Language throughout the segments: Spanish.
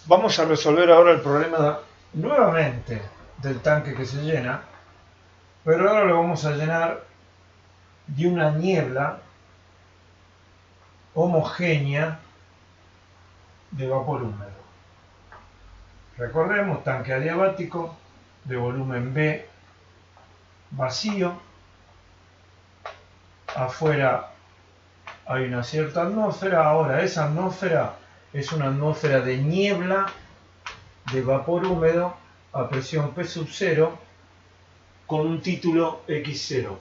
Vamos a resolver ahora el problema nuevamente del tanque que se llena, pero ahora lo vamos a llenar de una niebla homogénea de vapor húmedo. Recordemos, tanque adiabático de volumen B vacío, afuera hay una cierta atmósfera. Ahora esa atmósfera es una atmósfera de niebla de vapor húmedo a presión P sub 0 con un título X0.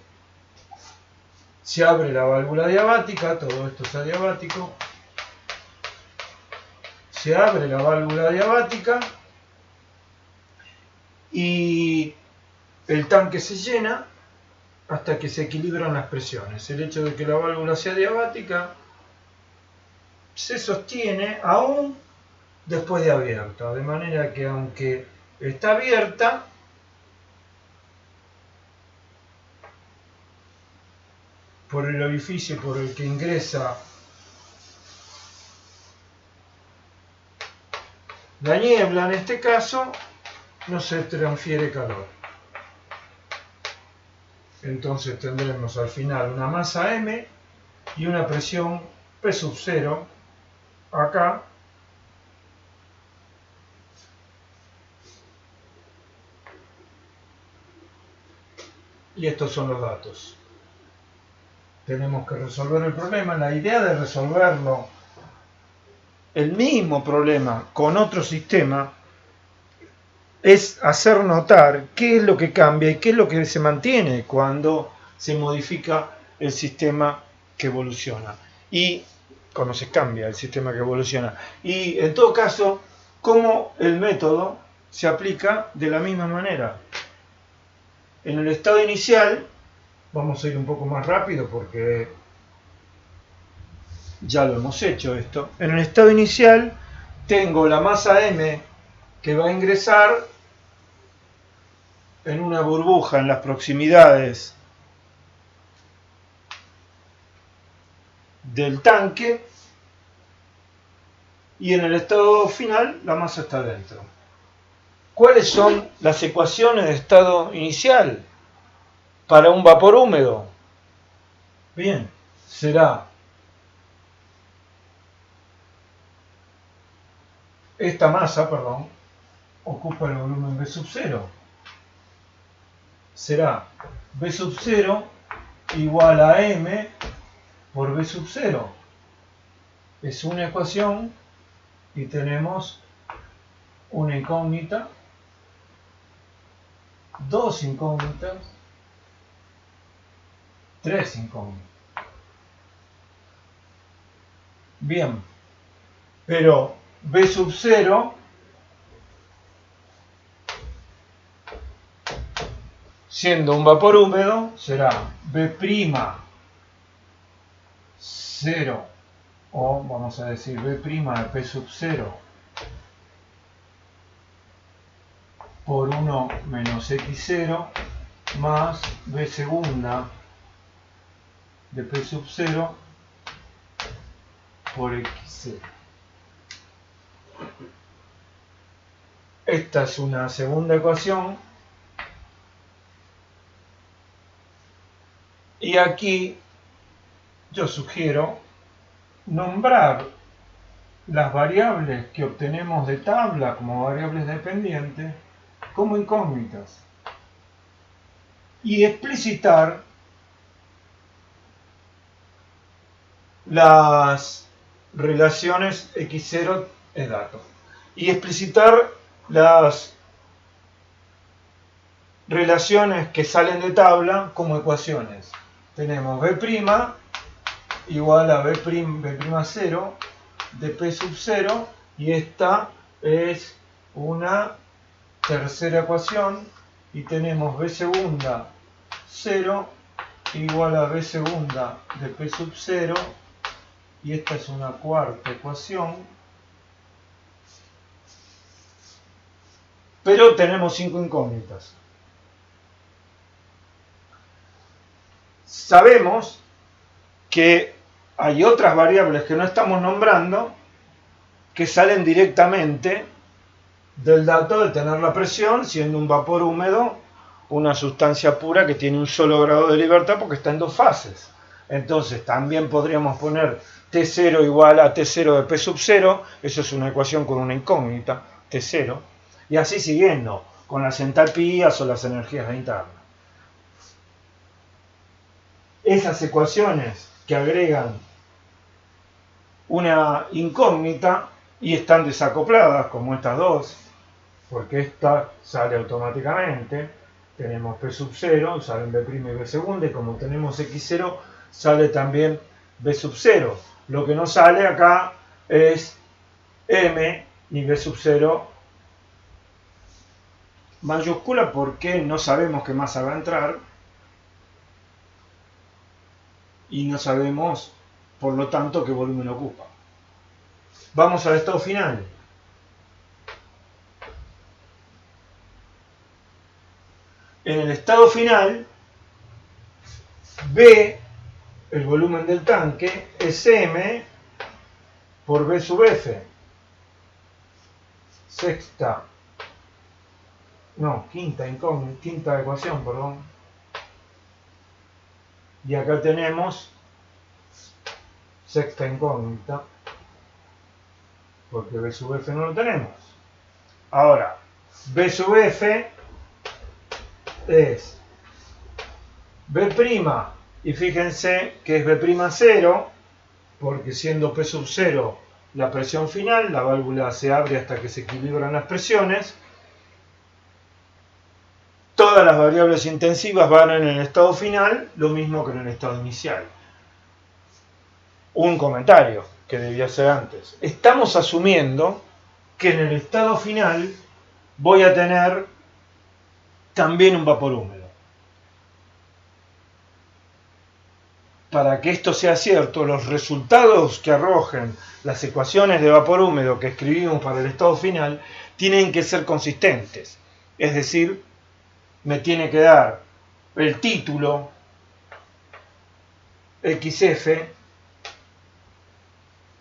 Se abre la válvula diabática, todo esto es adiabático. Se abre la válvula diabática y el tanque se llena hasta que se equilibran las presiones. El hecho de que la válvula sea diabática se sostiene aún después de abierta, de manera que aunque está abierta, por el orificio por el que ingresa la niebla, en este caso, no se transfiere calor. Entonces tendremos al final una masa M y una presión P sub 0 acá, y estos son los datos. Tenemos que resolver el problema. La idea de resolverlo, el mismo problema con otro sistema, es hacer notar qué es lo que cambia y qué es lo que se mantiene cuando se modifica el sistema que evoluciona y cuando se cambia el sistema que evoluciona. Y en todo caso, cómo el método se aplica de la misma manera. En el estado inicial, vamos a ir un poco más rápido porque ya lo hemos hecho esto. En el estado inicial tengo la masa M que va a ingresar en una burbuja en las proximidades del tanque, y en el estado final la masa está dentro. ¿Cuáles son las ecuaciones de estado inicial para un vapor húmedo? Bien, será esta masa, ocupa el volumen B sub 0. Será B sub 0 igual a M por B sub 0. Es una ecuación y tenemos una incógnita, dos incógnitas, tres incógnitas. Bien, pero B sub 0 siendo un vapor húmedo será B' 0, o vamos a decir B' de P sub 0 por 1 menos X0 más B segunda de P sub 0 por X0. Esta es una segunda ecuación y aquí yo sugiero nombrar las variables que obtenemos de tabla como variables dependientes como incógnitas y explicitar las relaciones X0 es dato y explicitar las relaciones que salen de tabla como ecuaciones. Tenemos B' igual a B'0 de P sub 0 y esta es una tercera ecuación y tenemos B segunda 0 igual a B segunda de P sub 0 y esta es una cuarta ecuación, pero tenemos 5 incógnitas. Sabemos que hay otras variables que no estamos nombrando que salen directamente del dato de tener la presión, siendo un vapor húmedo una sustancia pura que tiene un solo grado de libertad porque está en dos fases. Entonces también podríamos poner T0 igual a T0 de P sub 0, eso es una ecuación con una incógnita, T0, y así siguiendo, con las entalpías o las energías internas. Esas ecuaciones que agregan una incógnita y están desacopladas, como estas dos, porque esta sale automáticamente, tenemos P sub 0, salen B' y B segunda, y como tenemos X0, sale también B sub 0. Lo que no sale acá es M ni B sub 0 mayúscula porque no sabemos qué masa va a entrar y no sabemos, por lo tanto, qué volumen ocupa. Vamos al estado final. En el estado final, B, el volumen del tanque, es M por B sub F. Quinta ecuación, perdón. Y acá tenemos sexta incógnita, porque B sub F no lo tenemos. Ahora, B sub F es B', y fíjense que es B' 0, porque siendo P sub 0 la presión final, la válvula se abre hasta que se equilibran las presiones. Todas las variables intensivas van en el estado final, lo mismo que en el estado inicial. Un comentario que debía hacer antes. Estamos asumiendo que en el estado final voy a tener también un vapor húmedo. Para que esto sea cierto, los resultados que arrojen las ecuaciones de vapor húmedo que escribimos para el estado final tienen que ser consistentes. Es decir, me tiene que dar el título XF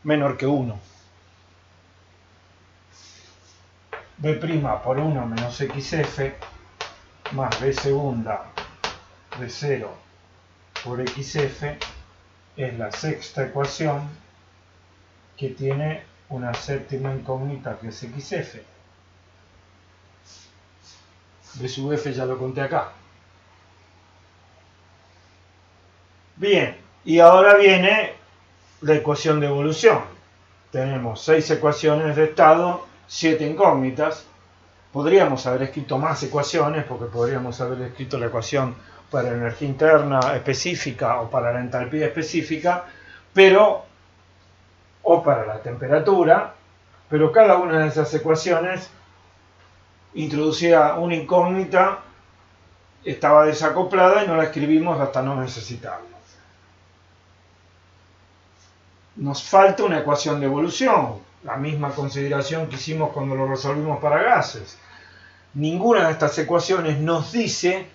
menor que 1. B' por 1 menos XF más B segunda de 0 por XF es la sexta ecuación que tiene una séptima incógnita que es XF. B sub F ya lo conté acá. Bien, y ahora viene la ecuación de evolución. Tenemos 6 ecuaciones de estado, 7 incógnitas. Podríamos haber escrito más ecuaciones, porque podríamos haber escrito la ecuación para la energía interna específica o para la entalpía específica, o para la temperatura, pero cada una de esas ecuaciones introducía una incógnita, estaba desacoplada y no la escribimos hasta no necesitarla. Nos falta una ecuación de evolución, la misma consideración que hicimos cuando lo resolvimos para gases. Ninguna de estas ecuaciones nos dice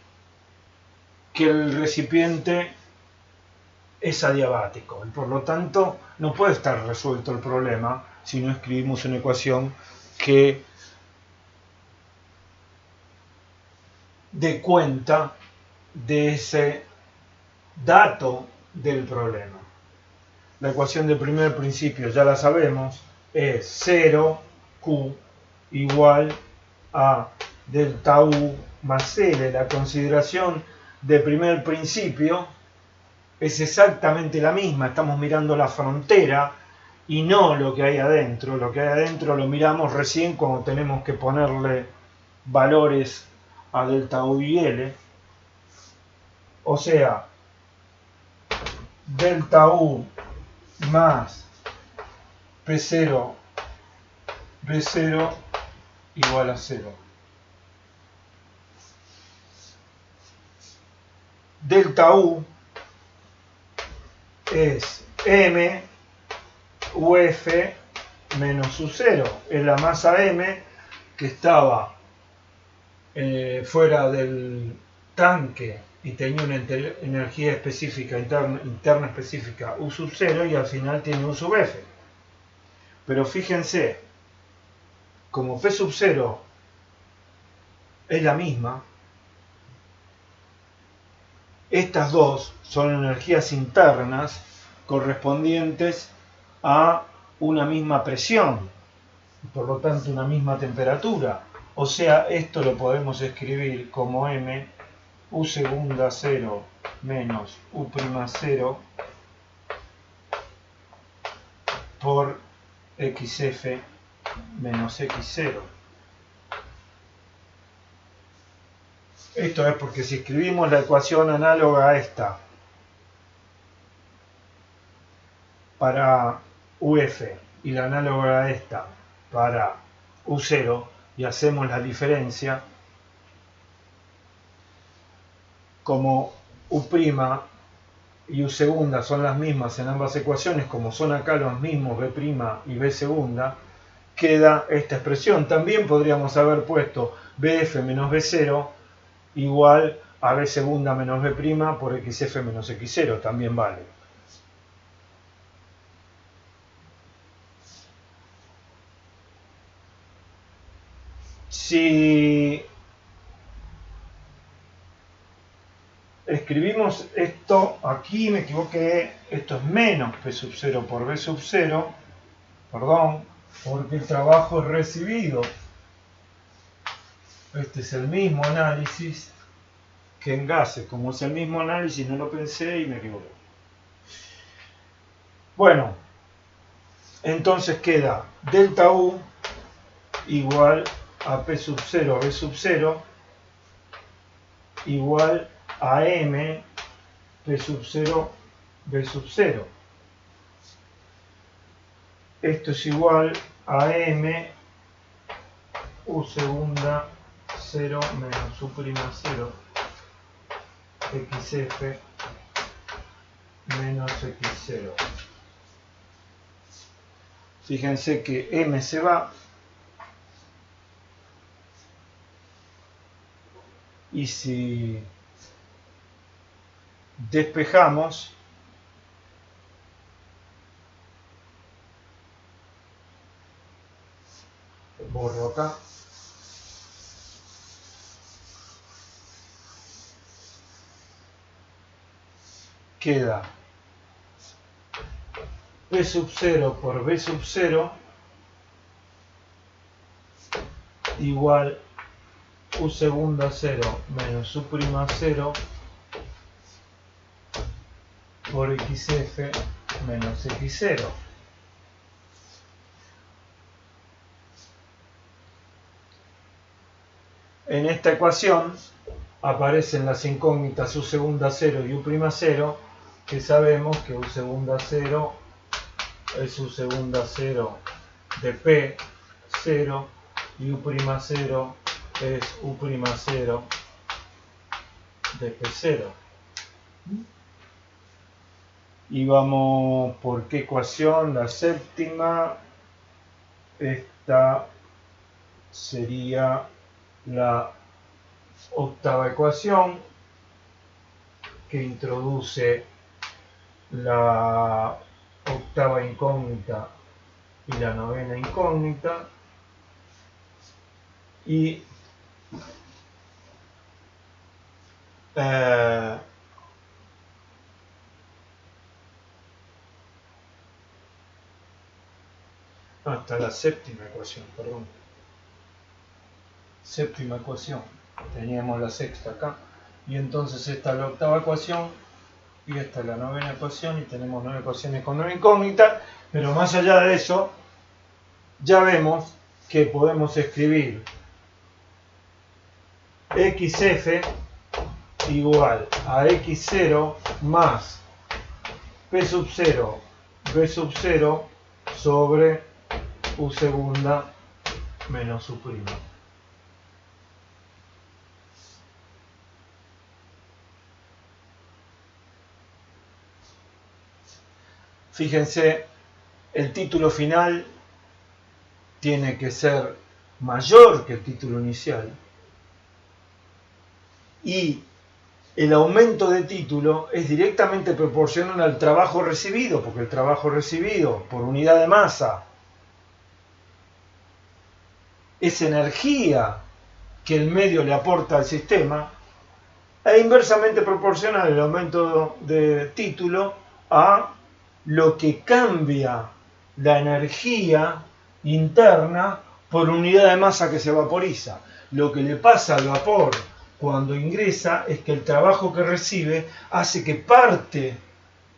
que el recipiente es adiabático y por lo tanto no puede estar resuelto el problema si no escribimos una ecuación que dé cuenta de ese dato del problema. La ecuación de primer principio ya la sabemos, es 0Q igual a delta U más L. La consideración de primer principio es exactamente la misma, estamos mirando la frontera y no lo que hay adentro. Lo que hay adentro lo miramos recién cuando tenemos que ponerle valores a delta U y L. O sea, delta U más P0 B0 igual a 0. Delta U es M UF menos U0. Es la masa M que estaba fuera del tanque y tenía una energía específica interna específica U sub 0 y al final tiene U sub F. Pero fíjense, como P sub 0 es la misma, estas dos son energías internas correspondientes a una misma presión, por lo tanto una misma temperatura. O sea, esto lo podemos escribir como M U segunda 0 menos U' 0 por XF menos X0. Esto es porque si escribimos la ecuación análoga a esta para UF y la análoga a esta para U0 y hacemos la diferencia, como U' y U segunda son las mismas en ambas ecuaciones, como son acá los mismos B' y B segunda, queda esta expresión. También podríamos haber puesto BF menos B0 igual a B segunda menos B' por XF menos X0, también vale. Si escribimos esto aquí, me equivoqué, esto es menos P sub 0 por B sub 0, perdón, porque el trabajo es recibido. Este es el mismo análisis que en gases. Como es el mismo análisis, no lo pensé y me equivoqué. Bueno, entonces queda delta U igual a P sub 0 B sub 0 igual a M P sub 0 B sub 0. Esto es igual a M U segunda 0 menos U' 0 XF menos X0. Fíjense que M se va y si despejamos, borro acá, queda P sub 0 por B sub 0 igual U segunda 0 menos U' 0 por XF menos X0. En esta ecuación aparecen las incógnitas U segunda 0 y U' 0, que sabemos que U segunda 0 es U segunda 0 de P0 y U' 0 es U' 0 de P0. Y vamos por qué ecuación, la séptima. Esta sería la octava ecuación que introduce la octava incógnita y la novena incógnita, y hasta la séptima ecuación, perdón. Séptima ecuación. Teníamos la sexta acá. Y entonces esta es la octava ecuación y esta es la novena ecuación y tenemos 9 ecuaciones con 9 incógnitas. Pero más allá de eso, ya vemos que podemos escribir XF igual a X0 más P sub 0 B sub 0 sobre U segunda menos U'. Fíjense, el título final tiene que ser mayor que el título inicial y el aumento de título es directamente proporcional al trabajo recibido, porque el trabajo recibido por unidad de masa es energía que el medio le aporta al sistema, e inversamente proporcional el aumento de título a lo que cambia la energía interna por unidad de masa que se vaporiza. Lo que le pasa al vapor cuando ingresa es que el trabajo que recibe hace que parte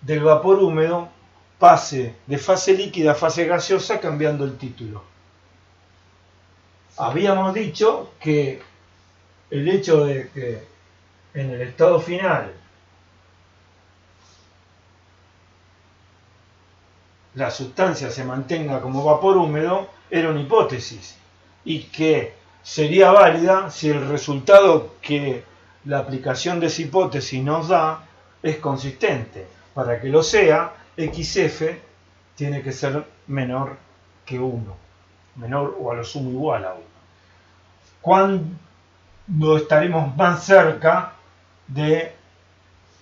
del vapor húmedo pase de fase líquida a fase gaseosa, cambiando el título. Habíamos dicho que el hecho de que en el estado final la sustancia se mantenga como vapor húmedo era una hipótesis y que sería válida si el resultado que la aplicación de esa hipótesis nos da es consistente. Para que lo sea, XF tiene que ser menor que 1, menor o a lo sumo igual a 1. ¿Cuándo estaremos más cerca de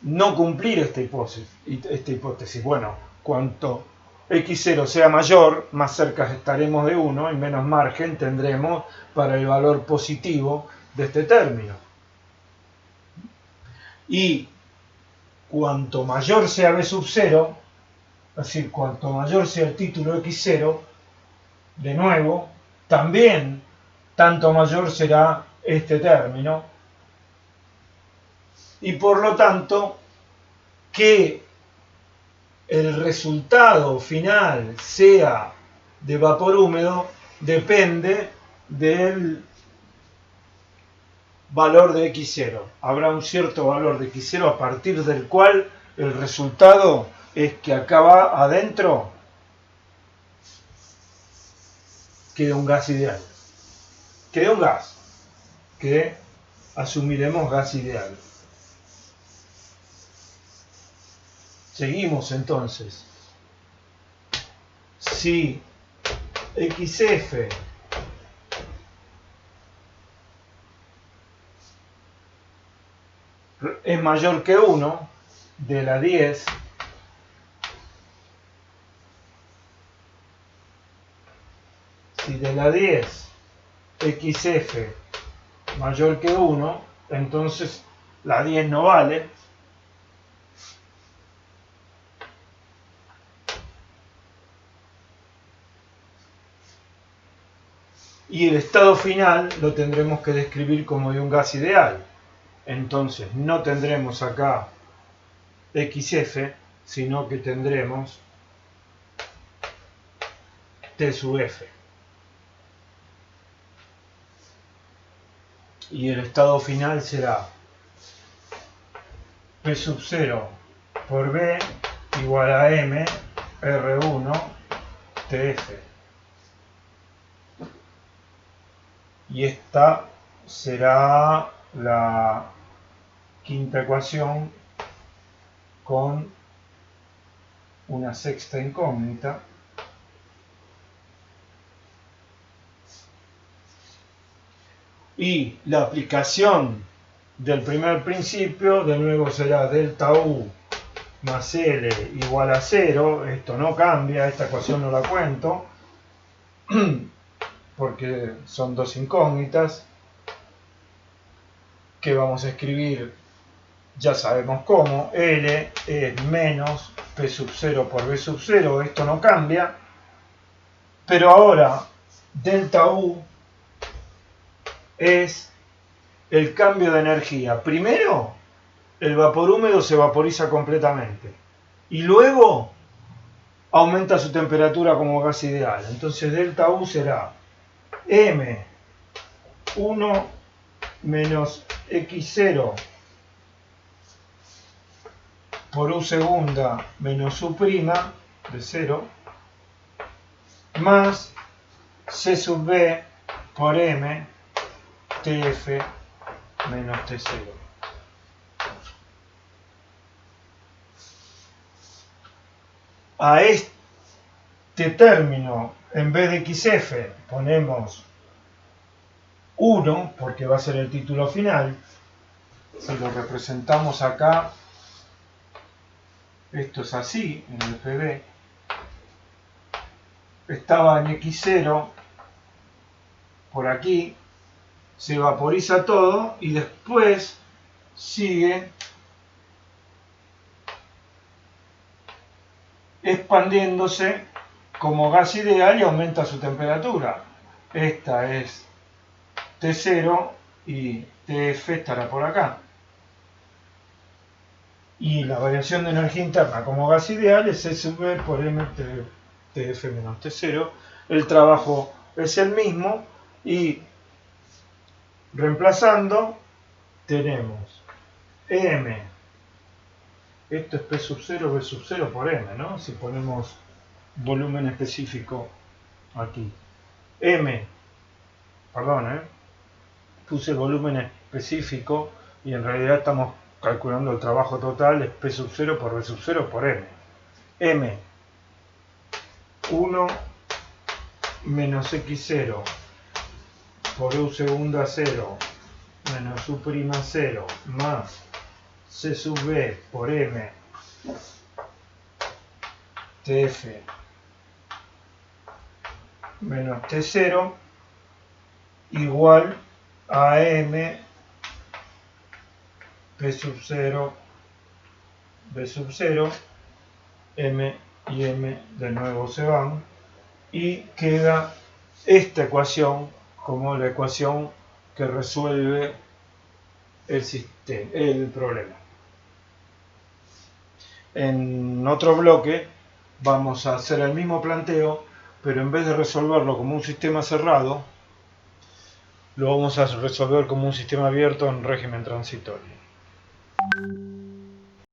no cumplir esta hipótesis? Bueno, cuanto x0 sea mayor, más cerca estaremos de 1 y menos margen tendremos para el valor positivo de este término. Y cuanto mayor sea b sub 0, es decir, cuanto mayor sea el título x0, de nuevo, también tanto mayor será este término. Y por lo tanto, que el resultado final sea de vapor húmedo depende del valor de x0. Habrá un cierto valor de x0 a partir del cual el resultado es que acá va adentro queda un gas ideal. Queda un gas que asumiremos gas ideal. Seguimos entonces. Si XF es mayor que 1, de la 10, si de la 10 XF mayor que 1, entonces la 10 no vale. Y el estado final lo tendremos que describir como de un gas ideal. Entonces no tendremos acá XF, sino que tendremos T sub F. Y el estado final será P sub 0 por B igual a M R1 TF. Y esta será la quinta ecuación con una sexta incógnita. Y la aplicación del primer principio de nuevo será delta U más L igual a 0. Esto no cambia, esta ecuación no la cuento porque son dos incógnitas que vamos a escribir, ya sabemos cómo. L es menos P sub 0 por B sub 0, esto no cambia, pero ahora delta U es el cambio de energía. Primero, el vapor húmedo se vaporiza completamente y luego aumenta su temperatura como gas ideal. Entonces delta U será M1 menos X0 por U segunda menos U prima de 0 más C sub B por M TF menos T0. A este término, en vez de XF, ponemos 1, porque va a ser el título final. Si lo representamos acá, esto es así, en el PB. Estaba en X0 por aquí, se vaporiza todo y después sigue expandiéndose como gas ideal y aumenta su temperatura. Esta es T0 y TF estará por acá. Y la variación de energía interna como gas ideal es E sub V por M TF menos T0. El trabajo es el mismo y reemplazando tenemos M, esto es P sub 0, V sub 0 por M, ¿no? Si ponemos volumen específico aquí. Puse volumen específico y en realidad estamos calculando el trabajo total, es P sub 0 por V sub 0 por M. M, 1 menos X0 por U segunda 0 menos U prima 0 más C sub V por M TF menos T0 igual a M P sub 0 V sub 0, M y M de nuevo se van y queda esta ecuación como la ecuación que resuelve el problema. En otro bloque vamos a hacer el mismo planteo, pero en vez de resolverlo como un sistema cerrado, lo vamos a resolver como un sistema abierto en régimen transitorio.